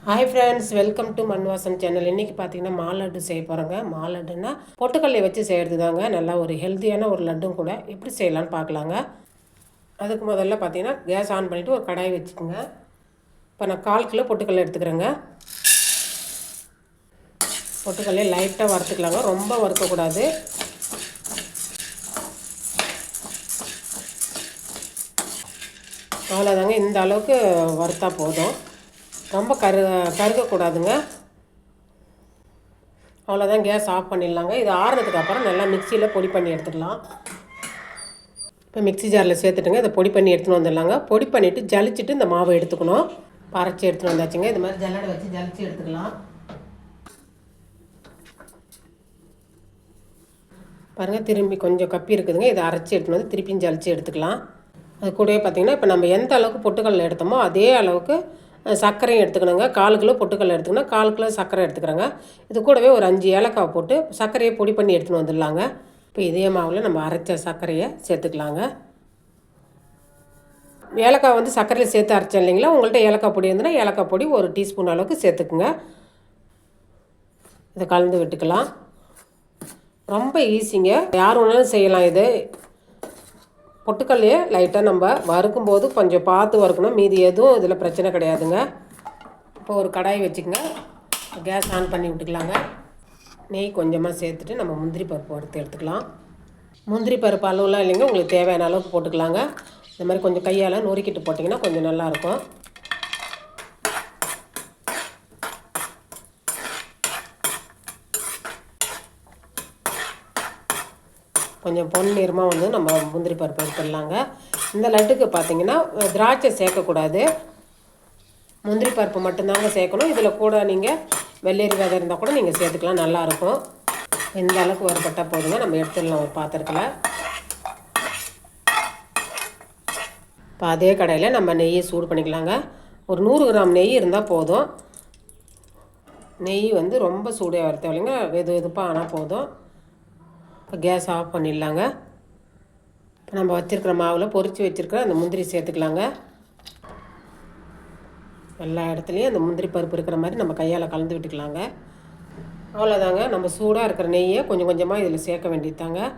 Hi friends, welcome to Manvasan channel. இன்றைக்கி பார்த்தீங்கன்னா மாலட்டு செய்ய போகிறோங்க. மாலட்டுன்னா பொட்டுக்கல்லை வச்சு செய்கிறது தாங்க. நல்லா ஒரு ஹெல்த்தியான ஒரு லட்டும் கூட. எப்படி செய்யலான்னு பார்க்கலாங்க. அதுக்கு முதல்ல பார்த்தீங்கன்னா கேஸ் ஆன் பண்ணிவிட்டு ஒரு கடாய் வச்சுக்கோங்க. இப்போ நான் 1/4 கிலோ பொட்டுக்கல்லை எடுத்துக்கிறேங்க. பொட்டுக்கல்லையை லைட்டாக வறுத்துக்கலாங்க, ரொம்ப வறுக்கக்கூடாது. அவ்வளோதாங்க, இந்த அளவுக்கு வறுத்தா போதும். ரொம்ப கருகக்கூடாதுங்க. அவ்வளோதான், கேஸ் ஆஃப் பண்ணிடலாங்க. இது ஆறுனதுக்கு அப்புறம் நல்லா மிக்சியில் பொடி பண்ணி எடுத்துக்கலாம். இப்போ மிக்சி ஜாரில் சேர்த்துட்டுங்க, இதை பொடி பண்ணி எடுத்துகிட்டு வந்துடலாங்க. பொடி பண்ணிவிட்டு ஜலிச்சுட்டு இந்த மாவை எடுத்துக்கணும். அரைச்சி எடுத்துகிட்டு வந்தாச்சுங்க. இது மாதிரி ஜல்லடை வச்சு ஜலிச்சு எடுத்துக்கலாம். பாருங்கள், திரும்பி கொஞ்சம் கப்பி இருக்குதுங்க. இதை அரைச்சி எடுத்துகிட்டு வந்து திருப்பியும் ஜலிச்சு எடுத்துக்கலாம். அது கூடவே பார்த்திங்கன்னா இப்போ நம்ம எந்த அளவுக்கு பொட்டுக்கல்லை எடுத்தோமோ அதே அளவுக்கு சர்க்கரையும் எடுத்துக்கணுங்க. 1/4 கிலோ பொட்டுக்கல்லை எடுத்துக்கணும், 1/4 கிலோ சர்க்கரை எடுத்துக்கிறேங்க. இது கூடவே ஒரு 5 ஏலக்காய் போட்டு சர்க்கரையை பொடி பண்ணி எடுத்துகிட்டு வந்துடலாங்க. இப்போ இதே மாவில் நம்ம அரைச்ச சர்க்கரையை சேர்த்துக்கலாங்க. ஏலக்காய் வந்து சர்க்கரையில் சேர்த்து அரைச்சேன் இல்லைங்களா, உங்கள்கிட்ட ஏலக்காய் பொடி இருந்ததுன்னா ஏலக்காய் பொடி 1 டீஸ்பூன் அளவுக்கு சேர்த்துக்குங்க. இதை கலந்து விட்டுக்கலாம். ரொம்ப ஈஸிங்க, யார் வேணாலும் செய்யலாம். இது பொட்டுக்கல்லையே லைட்டாக நம்ம வறுக்கும்போது கொஞ்சம் பார்த்து வறுக்கணும், மீதி எதுவும் இதில் பிரச்சனை கிடையாதுங்க. இப்போ ஒரு கடாய் வச்சுக்கோங்க, கேஸ் ஆன் பண்ணி விட்டுக்கலாங்க. நெய் கொஞ்சமாக சேர்த்துட்டு நம்ம முந்திரி பருப்பு வறுத்து எடுத்துக்கலாம். முந்திரி பருப்பு அளவுலாம் இல்லைங்க, உங்களுக்கு தேவையான அளவுக்கு போட்டுக்கலாங்க. இந்த மாதிரி கொஞ்சம் கையால் நொறுக்கிட்டு போட்டிங்கன்னா கொஞ்சம் நல்லாயிருக்கும். கொஞ்சம் பொன்னிறமாக வந்து நம்ம முந்திரி பருப்பு எடுத்துடலாங்க. இந்த லட்டுக்கு பார்த்திங்கன்னா திராட்சை சேர்க்கக்கூடாது, முந்திரி பருப்பு மட்டும்தாங்க சேர்க்கணும். இதில் கூட நீங்கள் வெள்ளரி விதை இருந்தால் கூட நீங்கள் சேர்த்துக்கலாம், நல்லாயிருக்கும். இந்த அளவுக்கு வறுபட்டால் போதுங்க, நம்ம எடுத்துடலாம் ஒரு பாத்திரத்தில். இப்போ அதே கடையில் நம்ம நெய்யை சூடு பண்ணிக்கலாங்க. ஒரு 100 கிராம் நெய் இருந்தால் போதும். நெய் வந்து ரொம்ப சூடாக வர தேவையில்லைங்க, வெது வெதுப்பாக ஆனால் போதும். இப்போ கேஸ் ஆஃப் பண்ணிடலாங்க. இப்போ நம்ம வச்சுருக்கிற மாவில் பொரித்து வச்சுருக்கிற அந்த முந்திரி சேர்த்துக்கலாங்க. எல்லா இடத்துலையும் அந்த முந்திரி பருப்பு இருக்கிற மாதிரி நம்ம கையால் கலந்து விட்டுக்கலாங்க. அவ்வளோதாங்க, நம்ம சூடாக இருக்கிற நெய்யை கொஞ்சம் கொஞ்சமாக இதில் சேர்க்க வேண்டியதாங்க.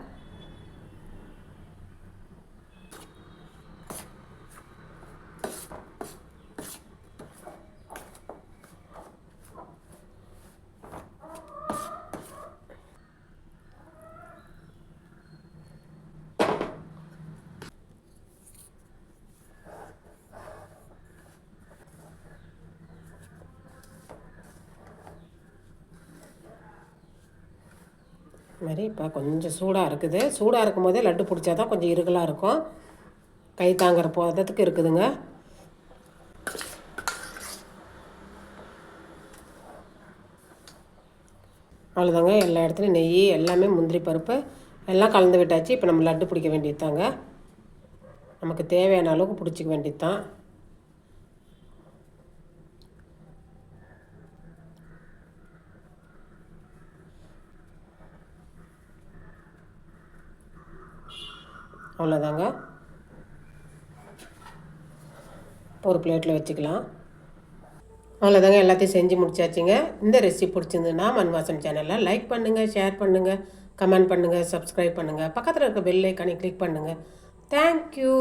மாதிரி இப்போ கொஞ்சம் சூடாக இருக்குது. சூடாக இருக்கும் போதே லட்டு பிடிச்சா தான் கொஞ்சம் இறுகலாக இருக்கும், கை தாங்குற போதத்துக்கு இருக்குதுங்க. அவ்வளோதாங்க, எல்லா இடத்துலையும் நெய் எல்லாமே முந்திரி பருப்பு எல்லாம் கலந்து விட்டாச்சு. இப்போ நம்ம லட்டு பிடிக்க வேண்டியது தாங்க. நமக்கு தேவையான அளவுக்கு பிடிச்சிக்க வேண்டியது தான். அவ்வளோதாங்க, ஒரு பிளேட்டில் வச்சுக்கலாம். அவ்வளோதாங்க, எல்லாத்தையும் செஞ்சு முடிச்சாச்சுங்க. இந்த ரெசிபி பிடிச்சிருந்துன்னா மண்வாசன் சேனலில் லைக் பண்ணுங்கள், ஷேர் பண்ணுங்கள், கமெண்ட் பண்ணுங்கள், சப்ஸ்கிரைப் பண்ணுங்கள். பக்கத்தில் இருக்க பெல் ஐக்கானை கிளிக் பண்ணுங்கள். தேங்க்யூ.